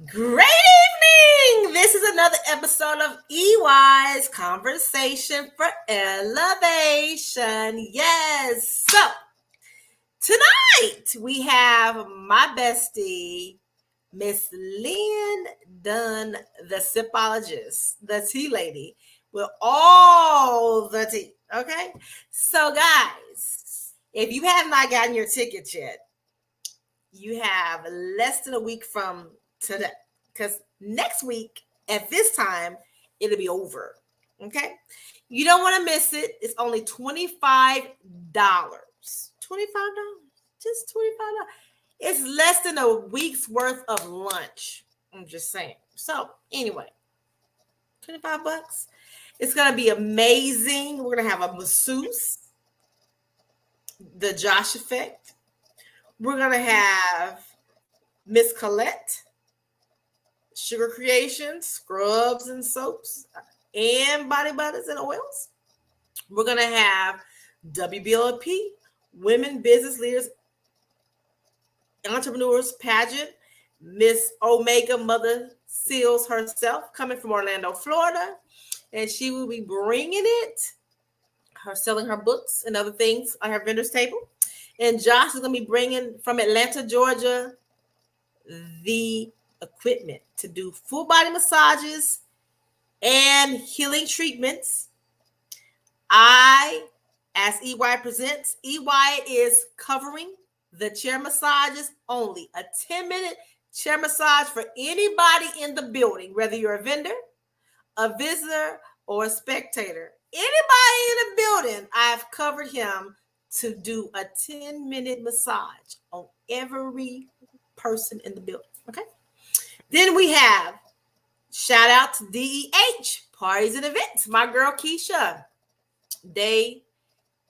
Great evening! This is another episode of EY's Conversation for Elevation. Yes. So, tonight we have my bestie, Miss Lynn the Sipologist, the tea lady, with all the tea. Okay? So, guys, if you have not gotten your tickets yet, you have less than a week from today, because next week at this time it'll be over. Okay, you don't want to miss it. It's only $25. Just $25. It's less than a week's worth of lunch. I'm just saying. So anyway, $25. It's gonna be amazing. We're gonna have a masseuse, the Josh effect. We're gonna have Miss Colette, Sugar Creations, scrubs and soaps, and body butters and oils. We're going to have WBLP, Women Business Leaders, Entrepreneurs Pageant, Miss Omega Mother Seals herself, coming from Orlando, Florida. And she will be bringing it, her selling her books and other things on her vendor's table. And Josh is going to be bringing from Atlanta, Georgia, the equipment to do full body massages and healing treatments. As EY presents, EY is covering the chair massages only. A 10-minute chair massage for anybody in the building, whether you're a vendor, a visitor, or a spectator. Anybody in the building, I've covered him to do a 10-minute massage on every person in the building. Okay. Then we have shout out to DEH Parties and Events. My girl Keisha Day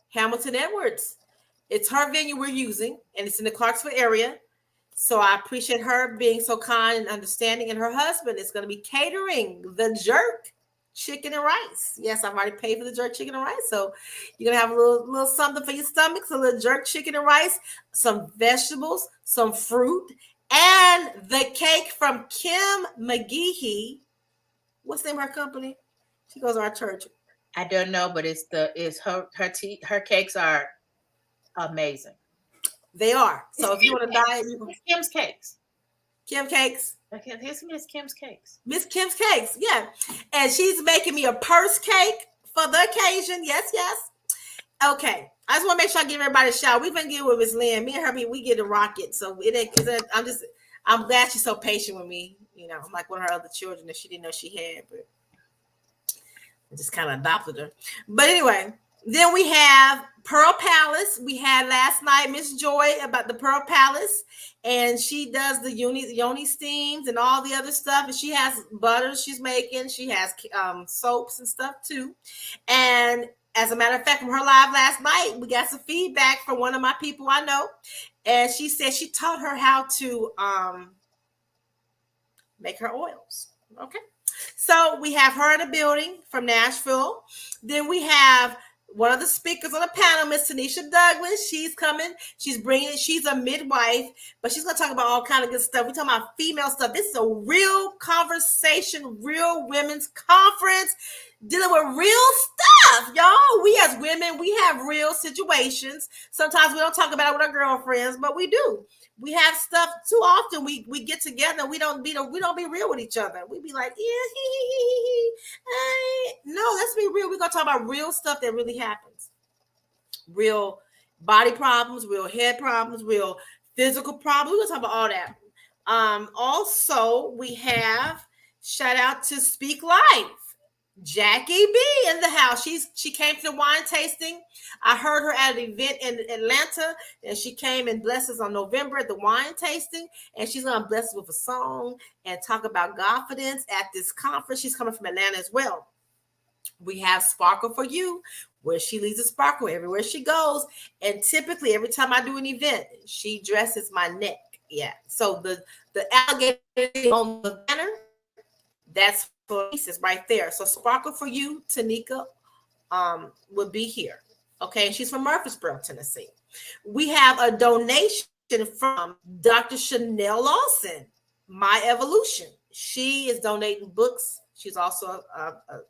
Hamilton Edwards. It's her venue we're using, and it's in the Clarksville area. So I appreciate her being so kind and understanding. And her husband is going to be catering the jerk chicken and rice. Yes, I've already paid for the jerk chicken and rice. So you're going to have a little something for your stomachs, a little jerk chicken and rice, some vegetables, some fruit, and the cake from Kim McGehee. What's the name of her company? She goes to our church. I don't know, but her cakes are amazing. They are. So if you want to diet, Kim's Cakes. Kim Cakes. Okay, here's Miss Kim's Cakes. Miss Kim's Cakes, yeah. And she's making me a purse cake for the occasion. Yes, yes. Okay. I just want to make sure I give everybody a shout. We've been good with Miss Lynn. Me and her, we get a rocket. So I'm glad she's so patient with me. You know, I'm like one of her other children that she didn't know she had, but I just kind of adopted her. But anyway, then we have Pearl Palace. We had last night Miss Joy about the Pearl Palace, and she does the yoni steams and all the other stuff. And she has butters she's making. She has soaps and stuff too. And as a matter of fact, from her live last night, we got some feedback from one of my people I know, and she said she taught her how to make her oils. Okay. So we have her in the building from Nashville. Then we have one of the speakers on the panel, Miss Tanisha Douglas. She's coming. She's bringing it. She's a midwife, but she's going to talk about all kind of good stuff. We're talking about female stuff. This is a real conversation, real women's conference dealing with real stuff, y'all. We as women, we have real situations. Sometimes we don't talk about it with our girlfriends, but we do. We have stuff too often. We get together. We don't be real with each other. We be like, no, let's be real. We're gonna talk about real stuff that really happens. Real body problems, real head problems, real physical problems. We're gonna talk about all that. Also, we have shout out to Speak Life. Jackie B in the house. She came to the wine tasting. I heard her at an event in Atlanta, and she came and blessed us on November at the wine tasting. And she's gonna bless us with a song and talk about confidence at this conference. She's coming from Atlanta as well. We have Sparkle for You, where she leads a sparkle everywhere she goes. And typically, every time I do an event, she dresses my neck. Yeah. So the alligator on the banner, that's pieces right there. So Sparkle for You, Tanika will be here. Okay, and she's from Murfreesboro, Tennessee. We have a donation from Dr. Chanel Lawson. My Evolution. She is donating books. She's also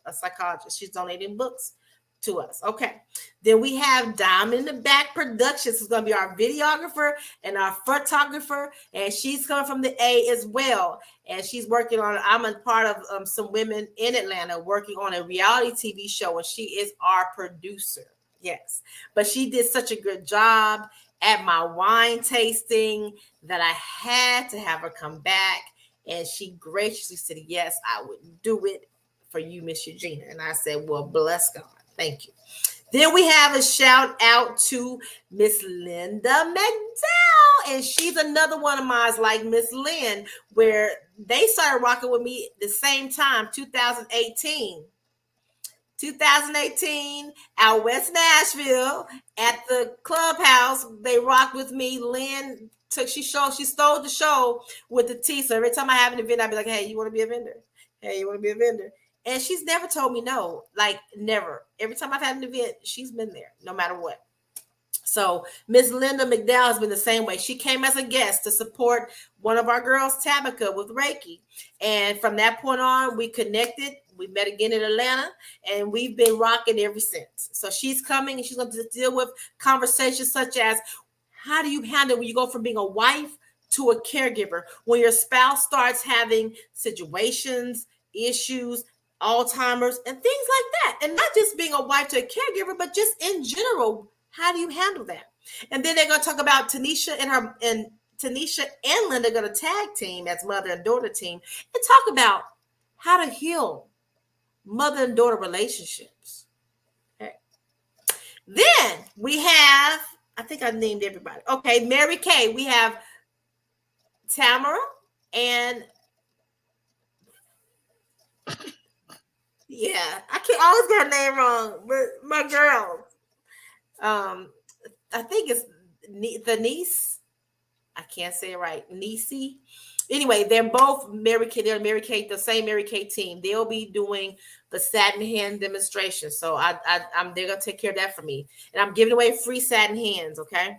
a psychologist. She's donating books to us. Okay. Then we have Diamond in the Back Productions. Is going to be our videographer and our photographer. And she's coming from the A as well. And she's working on, I'm a part of some women in Atlanta working on a reality TV show. And she is our producer. Yes. But she did such a good job at my wine tasting that I had to have her come back. And she graciously said, yes, I would do it for you, Miss Eugenia. And I said, well, bless God. Thank you. Then we have a shout out to Miss Linda McDowell. And she's another one of mine, like Miss Lynn, where they started rocking with me the same time, 2018. 2018 out West Nashville at the clubhouse. They rocked with me. Lynn she stole the show with the tea. So every time I have an event, I'd be like, hey, you want to be a vendor? Hey, you want to be a vendor? And she's never told me no, like never. Every time I've had an event, she's been there no matter what. So Miss Linda McDowell has been the same way. She came as a guest to support one of our girls, Tabitha, with Reiki. And from that point on, we connected. We met again in Atlanta, and we've been rocking ever since. So she's coming, and she's going to deal with conversations such as, how do you handle when you go from being a wife to a caregiver? When your spouse starts having situations, issues, Alzheimer's, and things like that. And not just being a wife to a caregiver, but just in general, how do you handle that? And then they're going to talk about Tanisha and Linda are going to tag team as mother and daughter team and talk about how to heal mother and daughter relationships. Okay. Then we have, I think I named everybody. Okay, Mary Kay. We have Tamara and I can't always get her name wrong, but my girl. I think it's the niece. I can't say it right. Nisi. Anyway, they're both Mary Kay. They're Mary Kay, the same Mary Kay team. They'll be doing the satin hand demonstration. So they're gonna take care of that for me. And I'm giving away free satin hands. Okay.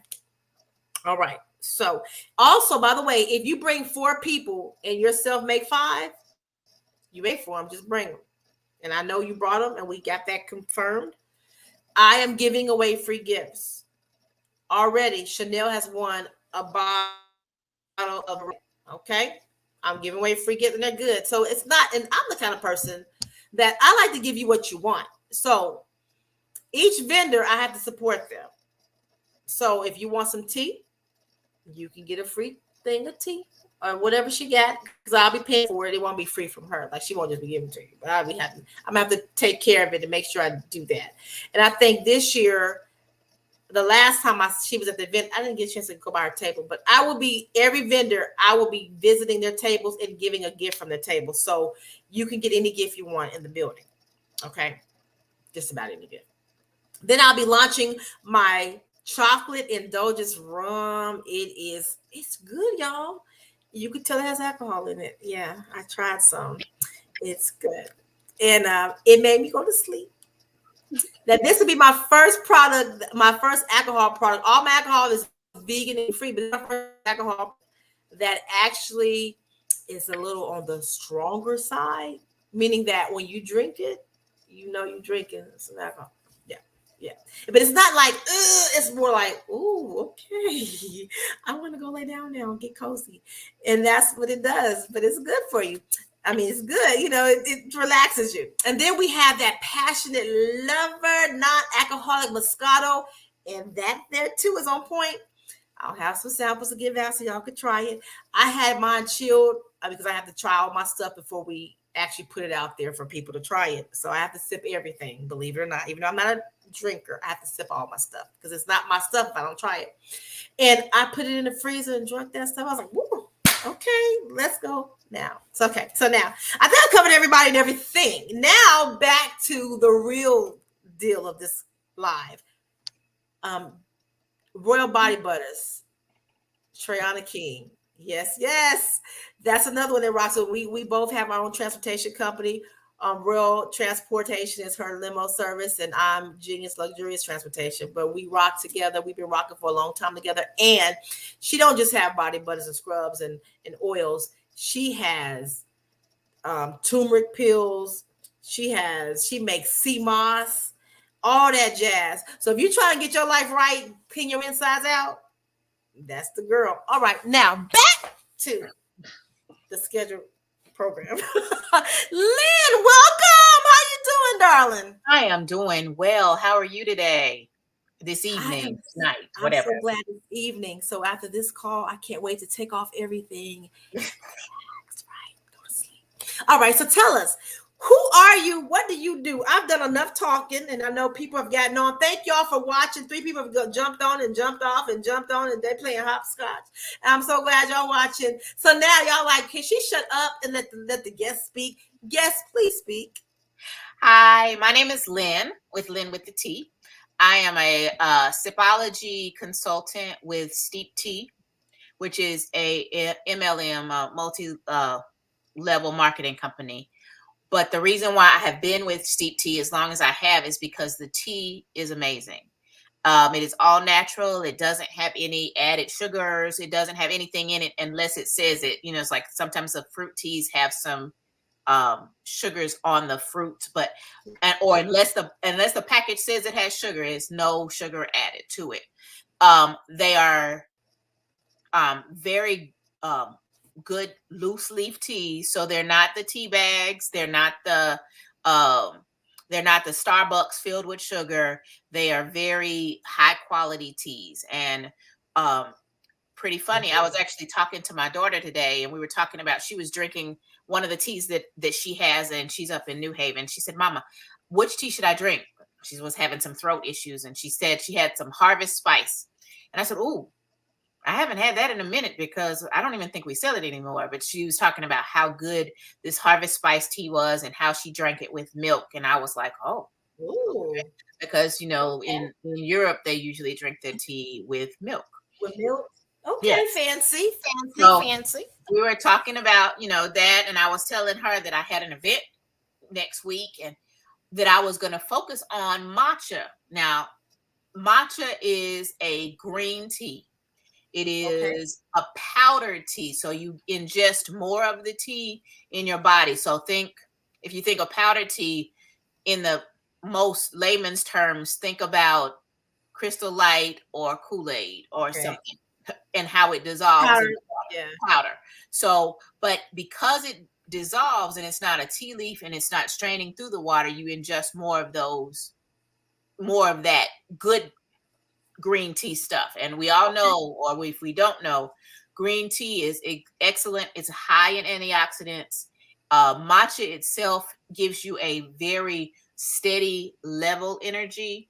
All right. So also, by the way, if you bring 4 people and yourself make 5, you make 4 them. Just bring them. And I know you brought them, and we got that confirmed. I am giving away free gifts. Already, Chanel has won a bottle of, okay? I'm giving away free gifts, and they're good. So it's not, and I'm the kind of person that I like to give you what you want. So each vendor, I have to support them. So if you want some tea, you can get a free thing of tea or whatever she got, because I'll be paying for it. It won't be free from her. Like, she won't just be giving it to you, but I'm gonna have to take care of it and make sure I do that. And I think this year, the last time she was at the event, I didn't get a chance to go by her table, but every vendor, I will be visiting their tables and giving a gift from their table. So you can get any gift you want in the building. Okay. Just about any gift. Then I'll be launching my chocolate indulgence rum. It's good, y'all. You could tell it has alcohol in it. Yeah, I tried some. It's good. And it made me go to sleep. Now, this will be my first product, my first alcohol product. All my alcohol is vegan and free, but my first alcohol that actually is a little on the stronger side, meaning that when you drink it, you know you're drinking some alcohol. Yeah. But it's not like, it's more like, ooh, okay. I want to go lay down now and get cozy. And that's what it does. But it's good for you. I mean, it's good. You know, it relaxes you. And then we have that passionate lover, non-alcoholic Moscato. And that there too is on point. I'll have some samples to give out so y'all could try it. I had mine chilled because I have to try all my stuff before we actually put it out there for people to try it. So I have to sip everything, believe it or not. Even though I'm not a drinker, I have to sip all my stuff because it's not my stuff if I don't try it. And I put it in the freezer and drank that stuff. I was like, whoa, okay, let's go now. It's okay. So now I think I covered everybody and everything. Now back to the real deal of this live. Royal Body Butters, Trayana King. Yes. That's another one that rocks. So we both have our own transportation company. Royal Transportation is her limo service, and I'm Genius Luxurious Transportation. But we rock together. We've been rocking for a long time together. And she don't just have body butters and scrubs and oils. She has turmeric pills. She makes sea moss, all that jazz. So if you're trying to get your life right, clean your insides out, that's the girl. All right, now back to the scheduled program. Lynn, welcome. How you doing, darling? I am doing well. How are you today? This evening, night, I'm whatever. so glad it's evening. So after this call, I can't wait to take off everything. Relax, right? Go to sleep. All right. So tell us, who are you? What do you do? I've done enough talking, and I know people have gotten on. Thank y'all for watching. 3 people have jumped on and jumped off and jumped on, and they're playing hopscotch. And I'm so glad y'all watching. So now y'all like, can she shut up and let the guest speak? Guest, please speak. Hi, my name is Lynn with the T. I am a Sipology consultant with Steep Tea, which is a MLM multi-level marketing company. But the reason why I have been with Steep Tea as long as I have is because the tea is amazing. It is all natural. It doesn't have any added sugars. It doesn't have anything in it unless it says it. You know, it's like sometimes the fruit teas have some sugars on the fruit, but or unless the package says it has sugar, it's no sugar added to it. They are very good loose leaf teas, so they're not the tea bags. They're not the Starbucks filled with sugar. They are very high quality teas, and pretty funny. I was actually talking to my daughter today, and we were talking about, she was drinking one of the teas that she has, and she's up in New Haven. She said, "Mama, which tea should I drink?" She was having some throat issues, and she said she had some Harvest Spice. And I said, "Ooh, I haven't had that in a minute because I don't even think we sell it anymore." But she was talking about how good this Harvest Spice tea was and how she drank it with milk. And I was like, oh, okay. Because, you know, Okay. in Europe, they usually drink their tea with milk. With milk? Okay, Yes. fancy. We were talking about, you know, that, and I was telling her that I had an event next week and that I was going to focus on matcha. Now, matcha is a green tea. It is a powdered tea. So you ingest more of the tea in your body. So if you think of powdered tea in the most layman's terms, think about Crystal Light or Kool-Aid or something, and how it dissolves in powder. So, but because it dissolves and it's not a tea leaf and it's not straining through the water, you ingest more of that good green tea stuff. And we all know, or if we don't know, green tea is excellent. It's high in antioxidants. Matcha itself gives you a very steady level energy,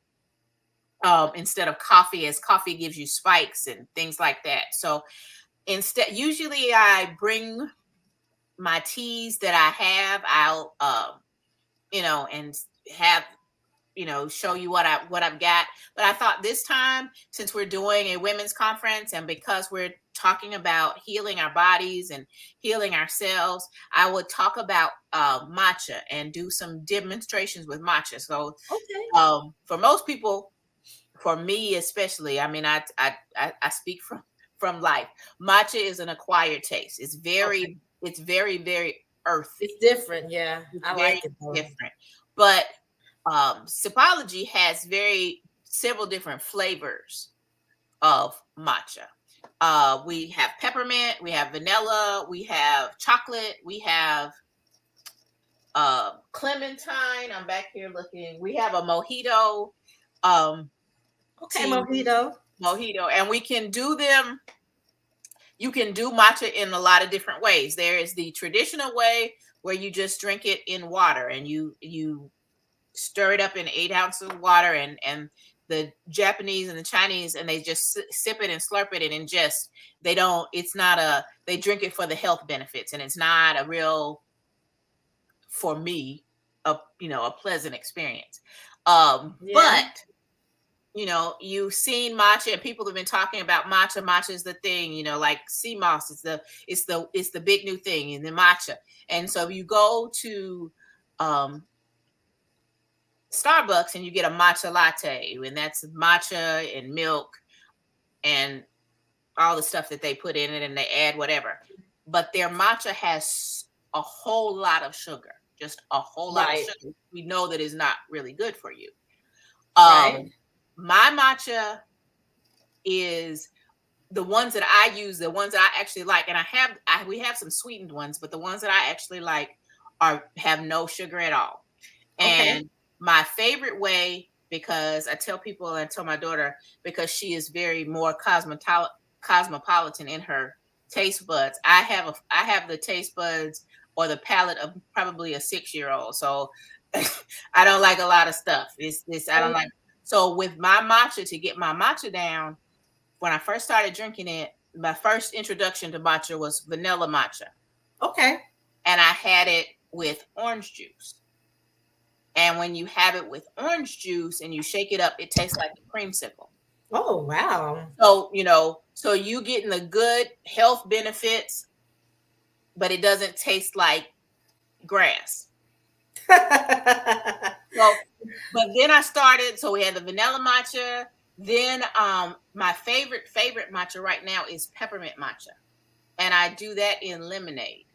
instead of coffee, as coffee gives you spikes and things like that. So usually I bring my teas that I have. I'll and have, show you what I've got. But I thought this time, since we're doing a women's conference and because we're talking about healing our bodies and healing ourselves, I would talk about matcha and do some demonstrations with matcha. So for most people, for me especially, I mean, I speak from life. Matcha is an acquired taste. It's very very earthy. It's different, yeah. I like it different. But Sipology has several different flavors of matcha. We have peppermint, we have vanilla, we have chocolate, we have clementine. I'm back here looking. We have a mojito. Mojito, and we can do them. You can do matcha in a lot of different ways. There is the traditional way where you just drink it in water and you stir it up in 8 ounces of water, and the Japanese and the Chinese, and they just sip it and slurp it and ingest. They drink it for the health benefits, and it's not a real, for me, a pleasant experience. But you've seen matcha, and people have been talking about matcha. Matcha is the thing, like sea moss. It's the big new thing in the matcha. And so you go to Starbucks and you get a matcha latte, and that's matcha and milk and all the stuff that they put in it, and they add whatever. but their matcha has a whole lot of sugar, just a whole lot of Right. sugar. We know that is not really good for you. Right. My matcha is the ones that I use, the ones that I actually like, and we have some sweetened ones, but the ones that I actually like have no sugar at all. Okay. And my favorite way, because I tell people and I tell my daughter, because she is very more cosmopolitan in her taste buds. I have the taste buds or the palate of probably a 6-year-old. So I don't like a lot of stuff. It's this I don't like. So with my matcha, to get my matcha down, when I first started drinking it, my first introduction to matcha was vanilla matcha. Okay. And I had it with orange juice. And when you have it with orange juice and you shake it up, it tastes like a creamsicle. Oh, wow. So, so you getting the good health benefits, but it doesn't taste like grass. So, but then I started, so we had the vanilla matcha. Then my favorite matcha right now is peppermint matcha. And I do that in lemonade.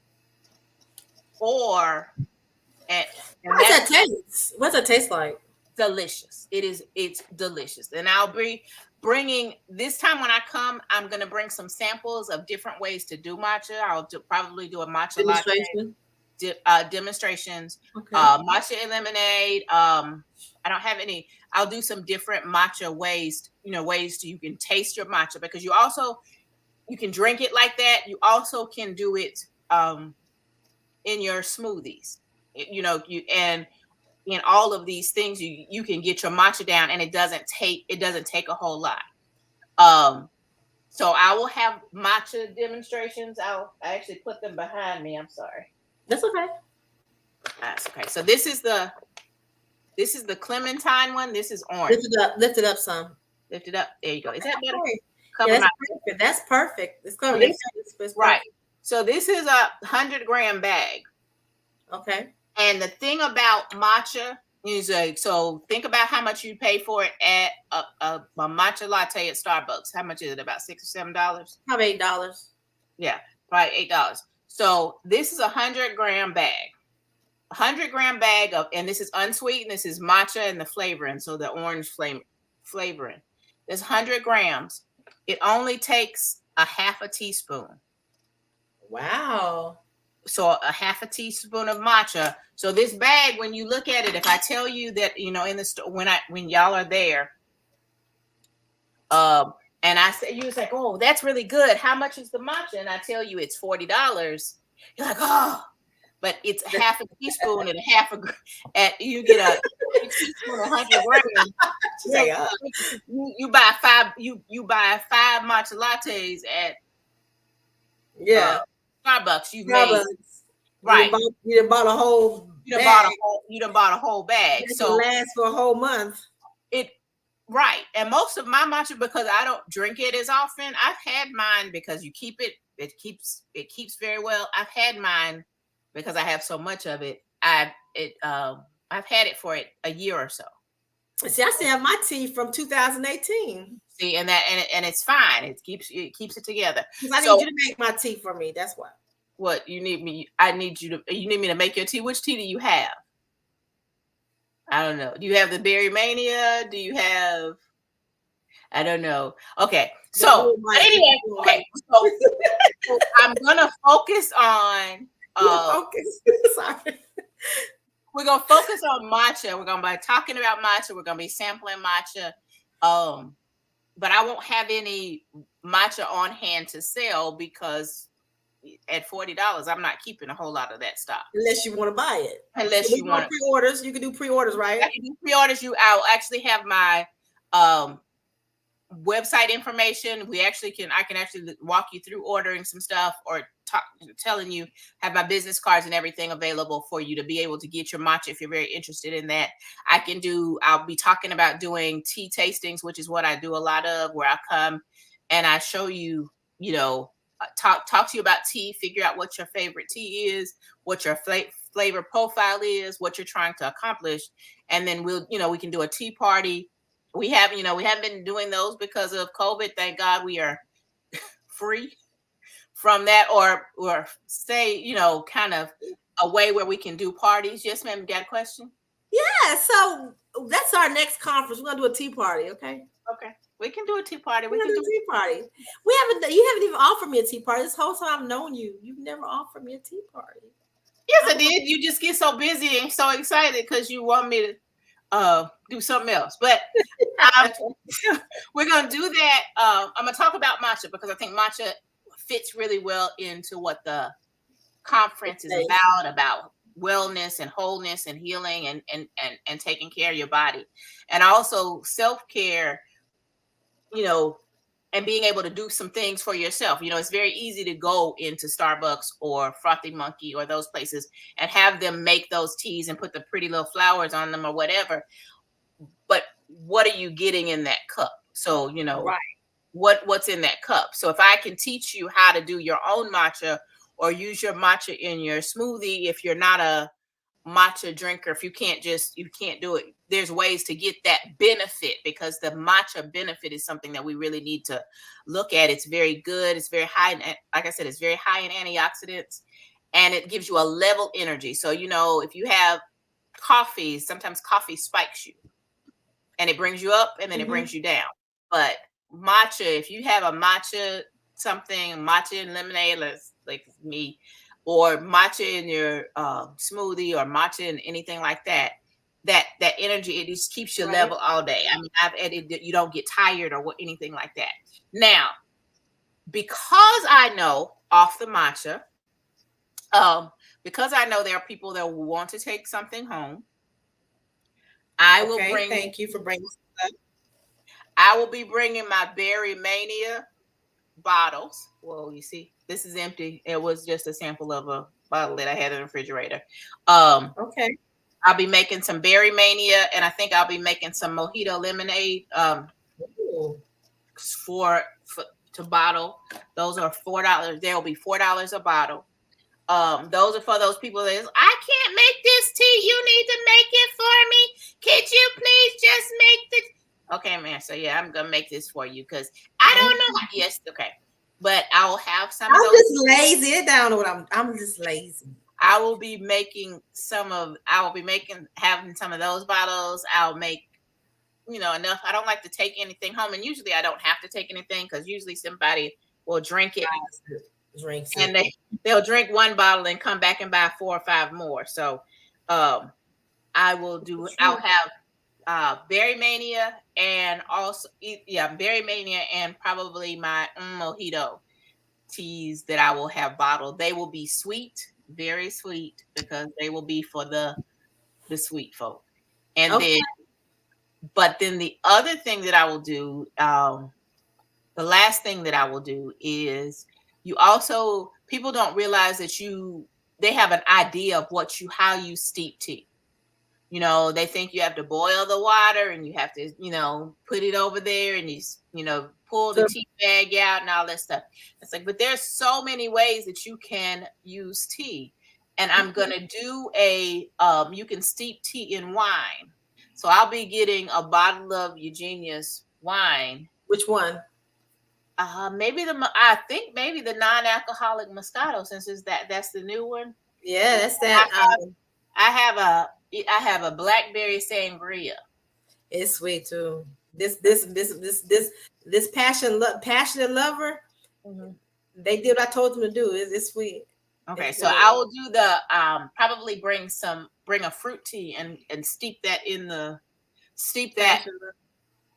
And How's that taste? What's it taste like? Delicious. It's delicious. And I'll be bringing, this time when I come, I'm going to bring some samples of different ways to do matcha. Probably do a matcha Demonstration. demonstrations, Okay. matcha and lemonade. I don't have any. I'll do some different matcha ways, ways you can taste your matcha, because you can drink it like that. You also can do it in your smoothies. And in all of these things, you can get your matcha down, and it doesn't take a whole lot. So I will have matcha demonstrations. I actually put them behind me. I'm sorry. That's okay. That's okay. So this is the clementine one. This is orange. Lift it up some. Lift it up. There you go. Is that better? Yeah, that's perfect. That's perfect. It's covering right. So this is a 100-gram bag. Okay. And the thing about matcha is, so think about how much you pay for it at a matcha latte at Starbucks. How much is it? About $6 or $7? Probably $8. Yeah, probably $8. So this is a 100-gram bag. 100-gram bag of, and this is unsweetened. This is matcha and the flavoring. So the orange flavoring. There's 100 grams. It only takes a half a teaspoon. Wow. So a half a teaspoon of matcha. So this bag, when you look at it, if I tell you that, in the store, when y'all are there, and I say, you was like, oh, that's really good. How much is the matcha? And I tell you it's $40. You're like, oh, but it's half a teaspoon and you get a teaspoon of 100 grams. You buy five. You buy 5 matcha lattes at Starbucks. You right. You done bought a whole. You done bought a whole bag. So it lasts for a whole month. Right. And most of my matcha, because I don't drink it as often, I've had mine because you keep it. It keeps very well. I've had mine because I have so much of it. I've had it for a year or so. See, I still have my tea from 2018. See, and it's fine. It keeps it together. I need you to make my tea for me. That's why. What you need me? I need you me to make your tea. Which tea do you have? I don't know. Do you have the Berry Mania? Do you have? I don't know. Okay. So anyway, okay. So I'm gonna focus on. Sorry. We're gonna focus on matcha. We're gonna be talking about matcha. We're gonna be sampling matcha. But I won't have any matcha on hand to sell because at $40, I'm not keeping a whole lot of that stock. Unless you want to buy it. Unless you want pre-orders, you can do pre-orders, right? I can do pre-orders. I'll actually have my website information. I can actually walk you through ordering some stuff, or telling you, have my business cards and everything available for you to be able to get your matcha if you're very interested in that. I'll be talking about doing tea tastings, which is what I do a lot of, where I come and I show you, talk to you about tea, figure out what your favorite tea is, what your flavor profile is, what you're trying to accomplish. And then we can do a tea party. We haven't been doing those because of COVID. Thank God we are free from that, or say, kind of a way where we can do parties. Yes, ma'am. You got a question? Yeah, so that's our next conference. We're gonna do a tea party, okay? Okay, we can do a tea party. We're We gonna can do do. a tea party. You haven't even offered me a tea party. This whole time I've known you. You've never offered me a tea party. Yes, I did. You just get so busy and so excited because you want me to do something else. But um, we're gonna do that. I'm gonna talk about matcha because I think matcha fits really well into what the conference is about wellness and wholeness and healing and taking care of your body, and also self-care, and being able to do some things for yourself. It's very easy to go into Starbucks or Frothy Monkey or those places and have them make those teas and put the pretty little flowers on them or whatever. But what are you getting in that cup? So, Right. what's in that cup. So if I can teach you how to do your own matcha or use your matcha in your smoothie, if you're not a matcha drinker, if you can't do it, there's ways to get that benefit, because the matcha benefit is something that we really need to look at. It's very good. It's very high. Like I said, it's very high in antioxidants, and it gives you a level energy. So, if you have coffee, sometimes coffee spikes you and it brings you up and then it brings you down. But matcha, if you have a matcha matcha and lemonade, like me, or matcha in your smoothie, or matcha in anything like that, that energy, it just keeps you level all day. I mean, I've added that you don't get tired or anything like that. Now, because I know off the matcha, because I know there are people that want to take something home, I will bring. Thank you for bringing stuff. I will be bringing my Berry Mania bottles. Well, you see, this is empty. It was just a sample of a bottle that I had in the refrigerator. Okay. I'll be making some Berry Mania, and I think I'll be making some mojito lemonade for to bottle. Those are $4. They'll be $4 a bottle. Those are for those people that is, I can't make this tea. You need to make it for me. Could you please just make the Okay, man. So yeah, I'm gonna make this for you because I don't know. Yes, okay. But I will have some of those. I'm just lazy. I don't know what I'm just lazy. I will be having some of those bottles. I'll make, enough. I don't like to take anything home. And usually I don't have to take anything because usually somebody will drink it. And they'll drink one bottle and come back and buy 4 or 5 more. So I'll have Berry Mania, and also Berry Mania, and probably my mojito teas that I will have bottled. They will be sweet, very sweet, because they will be for the sweet folk. And then the other thing that I will do, the last thing that I will do is, people don't realize that they have an idea of how you steep tea. They think you have to boil the water and you have to, put it over there and you pull the tea bag out and all that stuff. It's like, but there's so many ways that you can use tea. And I'm going to do you can steep tea in wine. So I'll be getting a bottle of Eugenia's wine. Which one? I think maybe the non-alcoholic Moscato, since that's the new one. Yeah, that's that. I have a blackberry sangria. It's sweet too. This passionate lover. Mm-hmm. They did what I told them to do. It's sweet. Okay, so I will do the probably bring a fruit tea and steep that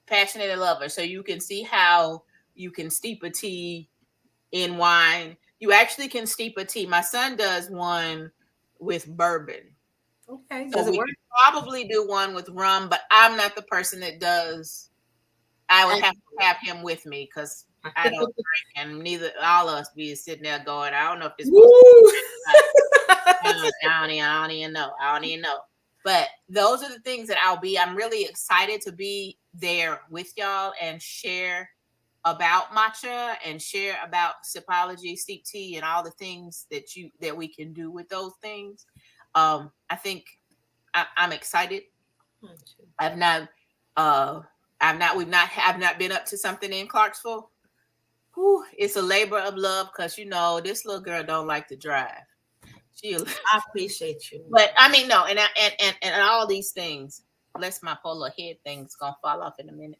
passionate lover, so you can see how you can steep a tea in wine. You actually can steep a tea. My son does one with bourbon. Okay. So we could probably do one with rum, but I'm not the person that does. I would have to have him with me because I don't drink, and neither all of us be sitting there going, I don't know if this I don't even know. But those are the things that I'm really excited to be there with y'all and share about matcha and share about Sipology, steep tea, and all the things that we can do with those things. I think I'm excited. I've not been up to something in Clarksville. whew, it's a labor of love because this little girl don't like to drive. I appreciate you. But I mean, no, and all these things. Unless my polo head thing's gonna fall off in a minute.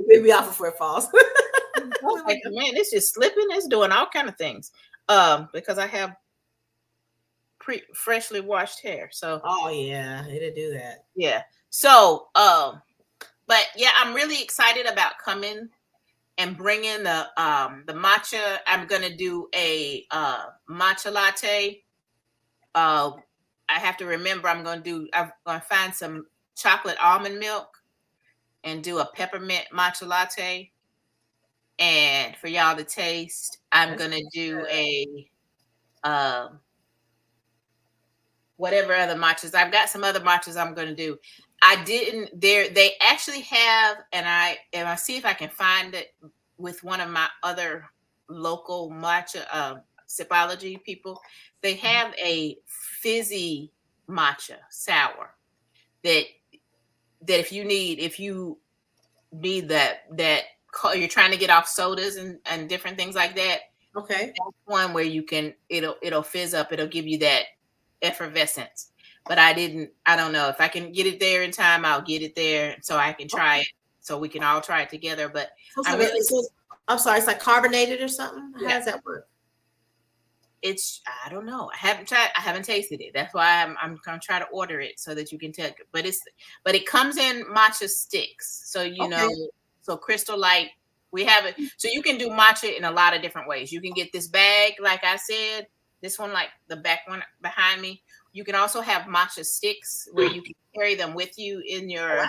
Maybe off before it falls. Like, man, it's just slipping. It's doing all kind of things. Because I have freshly washed hair. So. Oh yeah, it'll do that. Yeah. So, but yeah, I'm really excited about coming and bringing the matcha. I'm gonna do a matcha latte. I have to remember I'm gonna find some chocolate almond milk and do a peppermint matcha latte. And for y'all to taste, I'm gonna do a whatever other matchas. I've got some other matchas I'm gonna do. They actually have, and I see if I can find it with one of my other local matcha Sipology people. They have a fizzy matcha sour that if you need that you're trying to get off sodas and different things like that. Okay. That's one where it'll fizz up, it'll give you that effervescence. But I don't know if I can get it there in time. I'll get it there so I can try it, so we can all try it together. But I'm sorry, it's like carbonated or something. Yeah. How does that work? I don't know. I haven't tasted it. That's why I'm gonna try to order it so that you can take it. But it comes in matcha sticks. So so Crystal Light, we have it. So you can do matcha in a lot of different ways. You can get this bag, like I said, this one, like the back one behind me. You can also have matcha sticks where you can carry them with you in your,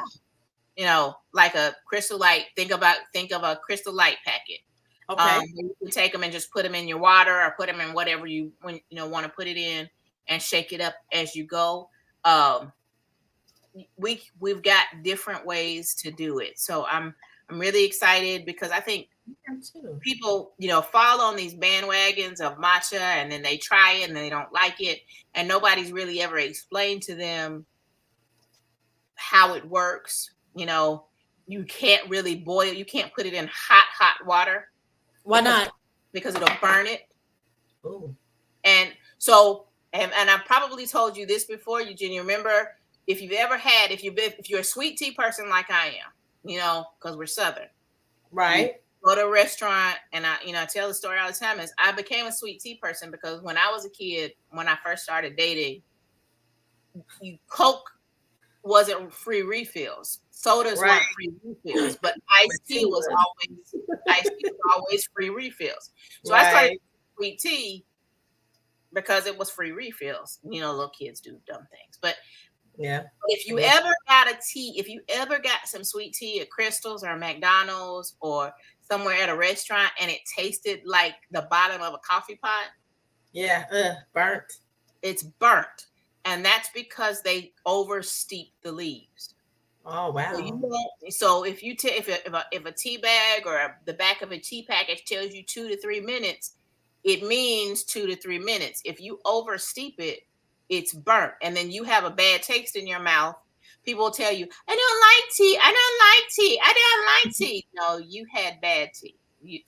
like a Crystal Light. Think of a Crystal Light packet. Okay. You can take them and just put them in your water or put them in whatever you want to put it in and shake it up as you go. We've got different ways to do it. So I'm really excited because I think people, fall on these bandwagons of matcha and then they try it and they don't like it. And nobody's really ever explained to them how it works. You can't really boil. You can't put it in hot water. Why not? Because it'll burn it. Ooh. And so, and I've probably told you this before, Eugenia. Remember, if you're a sweet tea person like I am, because we're Southern, right? Go to a restaurant, and I tell the story all the time. Is I became a sweet tea person because when I was a kid, when I first started dating, Coke wasn't free refills. Sodas weren't free refills, but iced tea was always free refills. So I started sweet tea because it was free refills. Little kids do dumb things, but yeah. If you ever got some sweet tea at Crystal's or McDonald's or somewhere at a restaurant and it tasted like the bottom of a coffee pot, burnt. It's burnt. And that's because they oversteep the leaves. Oh wow! So if a tea bag or the back of a tea package tells you 2 to 3 minutes, it means 2 to 3 minutes. If you oversteep it, it's burnt, and then you have a bad taste in your mouth. People will tell you, "I don't like tea. I don't like tea. I don't like tea." No, you had bad tea. You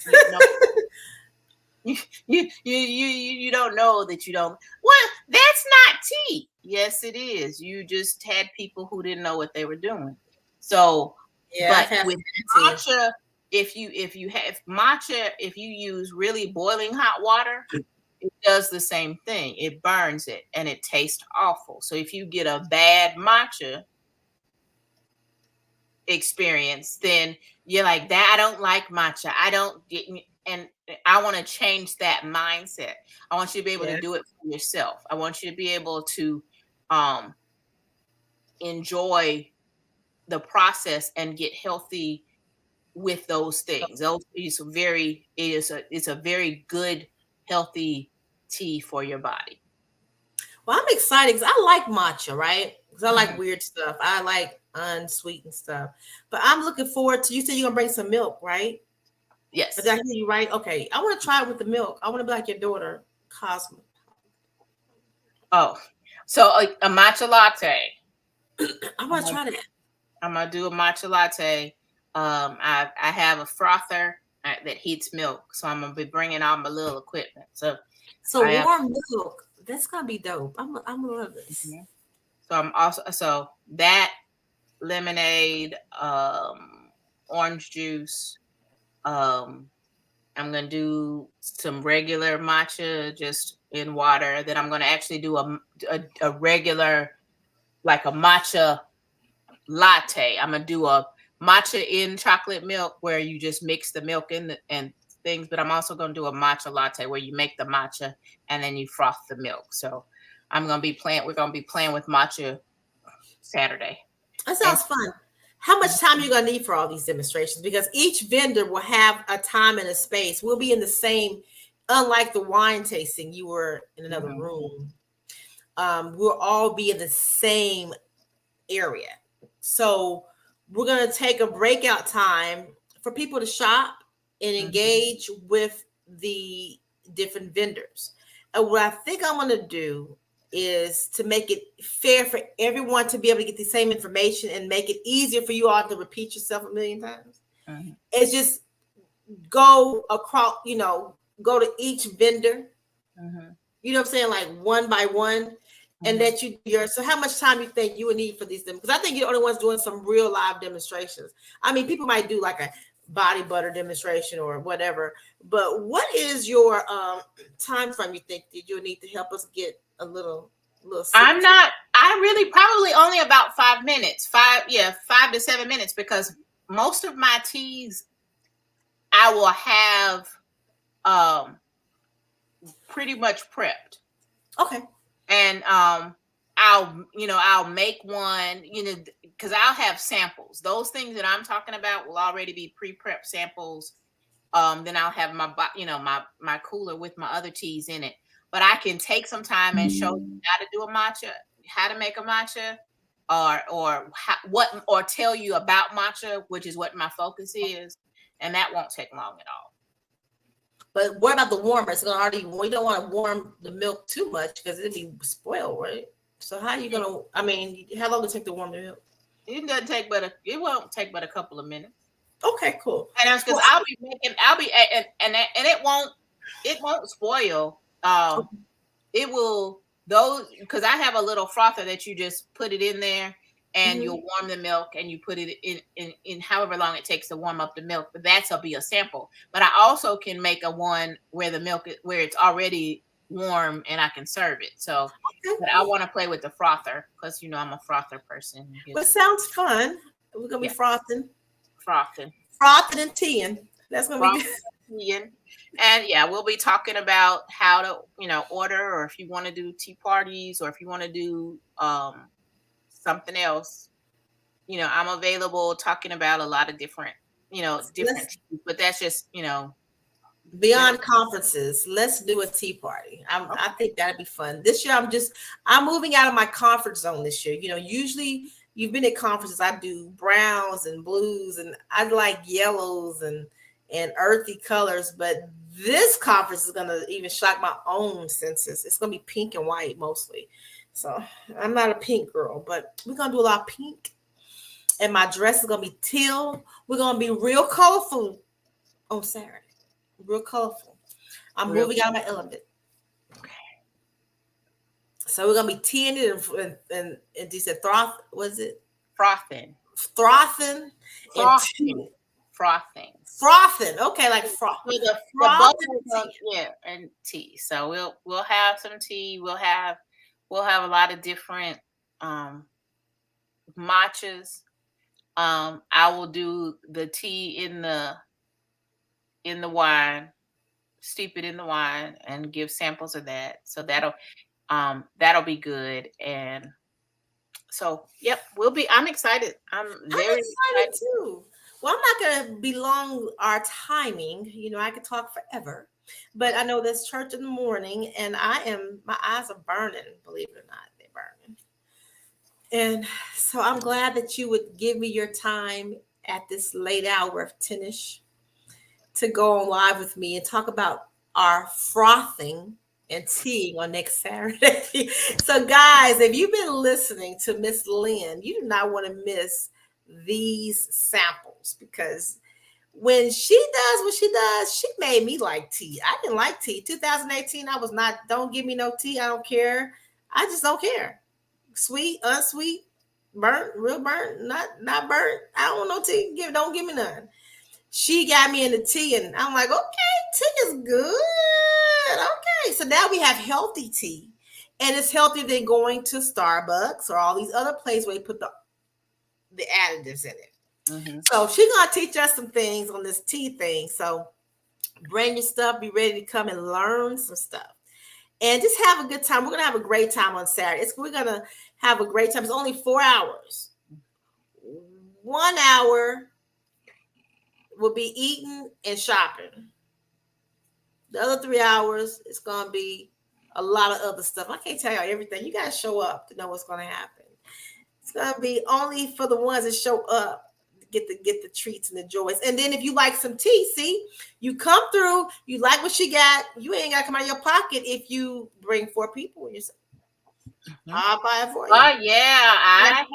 don't know that you don't. Well, that's not tea. Yes, it is. You just had people who didn't know what they were doing. So, but with matcha, if you use really boiling hot water, it does the same thing. It burns it and it tastes awful. So if you get a bad matcha experience, then you're like, that I don't like matcha. And I want to change that mindset. I want you to be able to do it for yourself. I want you to be able to enjoy the process and get healthy with those things. It's a very good, healthy tea for your body. Well, I'm excited because I like matcha, right? Because I like weird stuff. I like unsweetened stuff. But I'm looking forward to, you said you're going to bring some milk, right? Yes. Did I hear you right? Okay. I want to try it with the milk. I want to be like your daughter, Cosmo. Oh, so a matcha latte. I want to try that. I'm going to do a matcha latte. I have a frother. that heats milk. So I'm gonna be bringing all my little equipment. So warm milk. That's gonna be dope. I'm gonna love this. Mm-hmm. So I'm also that lemonade, orange juice. I'm gonna do some regular matcha just in water. Then I'm gonna actually do a regular, like a matcha latte. I'm gonna do a matcha in chocolate milk where you just mix the milk in and things. But I'm also gonna do a matcha latte where you make the matcha and then you froth the milk. So we're gonna be playing with matcha Saturday. That sounds fun. How much time are you gonna need for all these demonstrations? Because each vendor will have a time and a space. We'll be in the same, unlike the wine tasting, you were in another room. We'll all be in the same area. So we're gonna take a breakout time for people to shop and engage with the different vendors. And what I think I'm gonna do is to make it fair for everyone to be able to get the same information and make it easier for you all to repeat yourself a million times. It's just go across, go to each vendor, you know what I'm saying, like one by one, and that you so how much time you think you would need for these because I think you're the only ones doing some real live demonstrations. I mean, people might do like a body butter demonstration or whatever, but what is your time frame you think that you'll need to help us get a little I really probably only about 5 minutes, 5 to 7 minutes, because most of my teas I will have pretty much prepped. Okay. And I'll make one, because I'll have samples. Those things that I'm talking about will already be pre-prep samples. Then I'll have my cooler with my other teas in it. But I can take some time and show you how to do a matcha, how to make a matcha, or tell you about matcha, which is what my focus is, and that won't take long at all. But what about the warmer? It's gonna we don't want to warm the milk too much because it'd be spoiled, right? So how are you gonna? I mean, how long does it take to warm the milk? It won't take but a couple of minutes. Okay, cool. And that's because it won't spoil. It will because I have a little frother that you just put it in there and you'll warm the milk and you put it in however long it takes to warm up the milk. But that'll be a sample. But I also can make a one where where it's already warm and I can serve it. So but I want to play with the frother because I'm a frother person. Well, it sounds fun. We're gonna be frothing and teaing. That's gonna be good. And we'll be talking about how to order, or if you want to do tea parties, or if you want to do something else, I'm available talking about a lot of different teas, but that's just beyond conferences. Let's do a tea party. I think that'd be fun. This year I'm moving out of my comfort zone this year. Usually you've been at conferences, I do browns and blues and I like yellows and earthy colors, but this conference is gonna even shock my own senses. It's gonna be pink and white mostly. So I'm not a pink girl, but we're gonna do a lot of pink. And my dress is gonna be teal. We're gonna be real colorful on Saturday. Real colorful. I'm moving out of my element. Okay. So we're gonna be teeing it and you said froth. What is it? Frothing. Frothing. Frothing. Okay, like froth. The butter, and tea. So we'll have some tea. We'll have a lot of different matchas. I will do the tea in the wine, steep it in the wine, and give samples of that. So that'll be good. And so I'm excited. I'm very excited too. Well, I'm not going to belong our timing. I could talk forever, but I know there's church in the morning and my eyes are burning, believe it or not, they're burning. And so I'm glad that you would give me your time at this late hour of 10ish to go on live with me and talk about our frothing and teaing on next Saturday. So guys, if you've been listening to Miss Lynn, you do not want to miss these samples because when she does what she does, she made me like tea. I didn't like tea. 2018, I was not, don't give me no tea. I don't care. I just don't care. Sweet, unsweet, burnt, real burnt, not burnt. I don't want no tea. Don't give me none. She got me into tea, and I'm like, okay, tea is good. Okay. So now we have healthy tea. And it's healthier than going to Starbucks or all these other places where you put the additives in it. Mm-hmm. So she's gonna teach us some things on this tea thing. So bring your stuff, be ready to come and learn some stuff. And just have a good time. We're gonna have a great time on Saturday. We're gonna have a great time. It's only 4 hours. 1 hour will be eating and shopping. The other 3 hours is gonna be a lot of other stuff. I can't tell you everything. You gotta show up to know what's gonna happen. It's gonna be only for the ones that show up. Get the treats and the joys. And then if you like some tea, see, you come through, you like what she got, you ain't gotta come out of your pocket if you bring 4 people and you say, I'll buy it for you. Oh yeah, I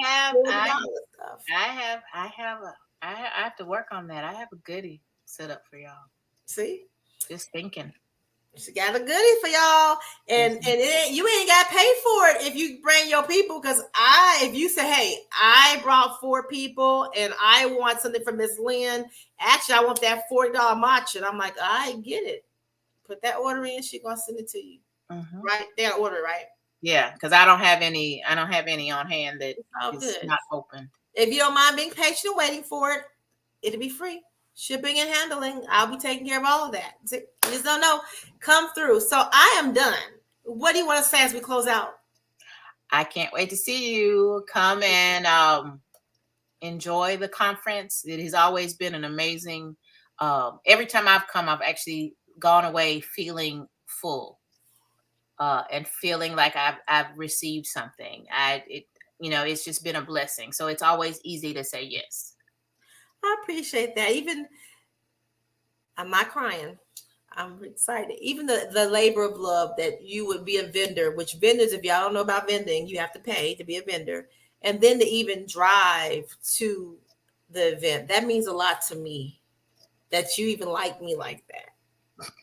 have to work on that. I have a goodie set up for y'all. See? Just thinking. She got a goodie for y'all, and you ain't got to pay for it if you bring your people. Because if you say, hey, I brought 4 people and I want something from Miss Lynn. Actually, I want that $40 matcha. And I'm like, I get it. Put that order in. She gonna send it to you. Mm-hmm. Right? They'll order, right? Yeah, because I don't have any on hand that is not open. If you don't mind being patient and waiting for it, it'll be free. Shipping and handling, I'll be taking care of all of that. You just don't know. Come through. So I am done. What do you want to say as we close out? I can't wait to see you. Come and enjoy the conference. It has always been an amazing. Every time I've come, I've actually gone away feeling full and feeling like I've received something. It's just been a blessing. So it's always easy to say yes. I appreciate that. Even I'm not crying. I'm excited. Even the labor of love that you would be a vendor, which vendors, if y'all don't know about vending, you have to pay to be a vendor. And then to even drive to the event, that means a lot to me that you even like me like that.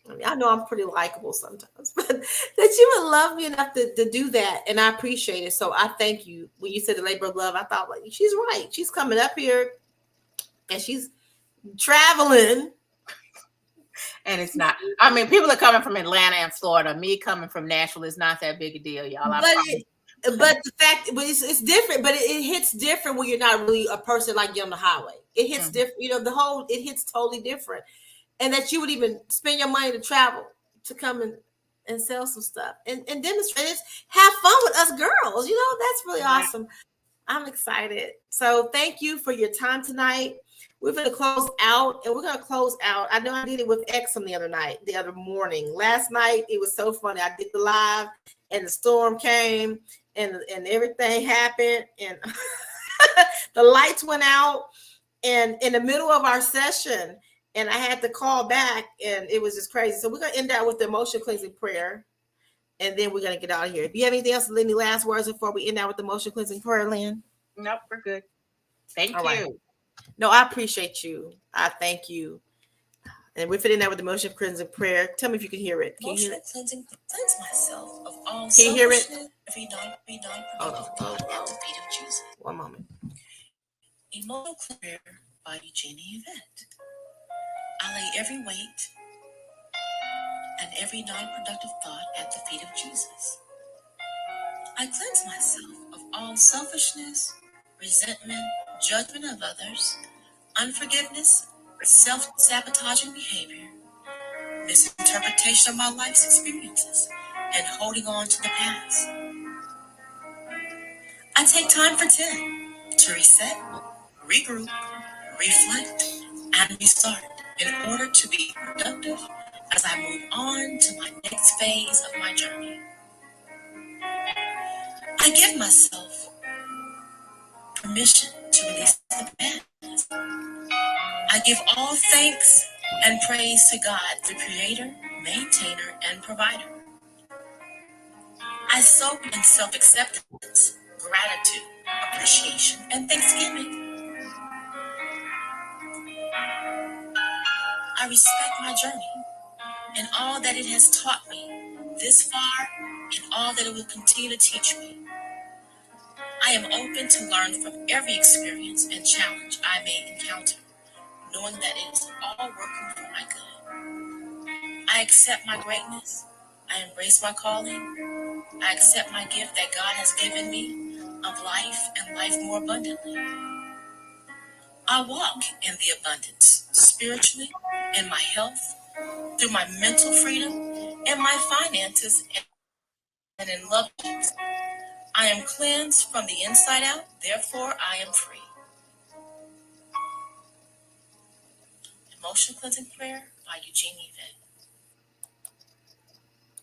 I mean, I know I'm pretty likable sometimes, but that you would love me enough to do that. And I appreciate it. So I thank you. When you said the labor of love, I thought, like, she's right. She's coming up here and she's traveling. And it's not, I mean, people are coming from Atlanta and Florida. Me coming from Nashville is not that big a deal, y'all. But the fact, but it's different, but it hits different when you're not really a person like you on the highway. It hits different, it hits totally different. And that you would even spend your money to travel to come and sell some stuff and demonstrate it. Have fun with us girls. That's really awesome. I'm excited. So thank you for your time tonight. We're going to close out, and we're going to close out. I know I did it with Exum the other morning. Last night, it was so funny. I did the live, and the storm came, and everything happened, and the lights went out, and in the middle of our session, and I had to call back, and it was just crazy. So we're going to end out with the emotion cleansing prayer, and then we're going to get out of here. If you have anything else, any last words before we end out with the emotion cleansing prayer, Lynn? Nope, we're good. Thank you. Right. No, I appreciate you. I thank you. And we're fitting that with the emotion cleansing prayer. Tell me if you can hear it. Can you hear it? Cleansing, cleanse myself of all. Can you hear it? Every non-productive thought at the feet of Jesus. One moment. Emotional prayer by Eugenie Yvette. I lay every weight and every non-productive thought at the feet of Jesus. I cleanse myself of all selfishness, resentment, judgment of others, unforgiveness, self-sabotaging behavior, misinterpretation of my life's experiences, and holding on to the past. I take time for 10 to reset, regroup, reflect, and restart in order to be productive as I move on to my next phase of my journey. I give myself permission to release the past. I give all thanks and praise to God, the creator, maintainer, and provider. I soak in self-acceptance, gratitude, appreciation, and thanksgiving. I respect my journey and all that it has taught me this far and all that it will continue to teach me. I am open to learn from every experience and challenge I may encounter, knowing that it is all working for my good. I accept my greatness. I embrace my calling. I accept my gift that God has given me of life and life more abundantly. I walk in the abundance, spiritually, in my health, through my mental freedom, in my finances, and in love. I am cleansed from the inside out, therefore I am free. Emotional Cleansing Prayer by Eugene Yvette.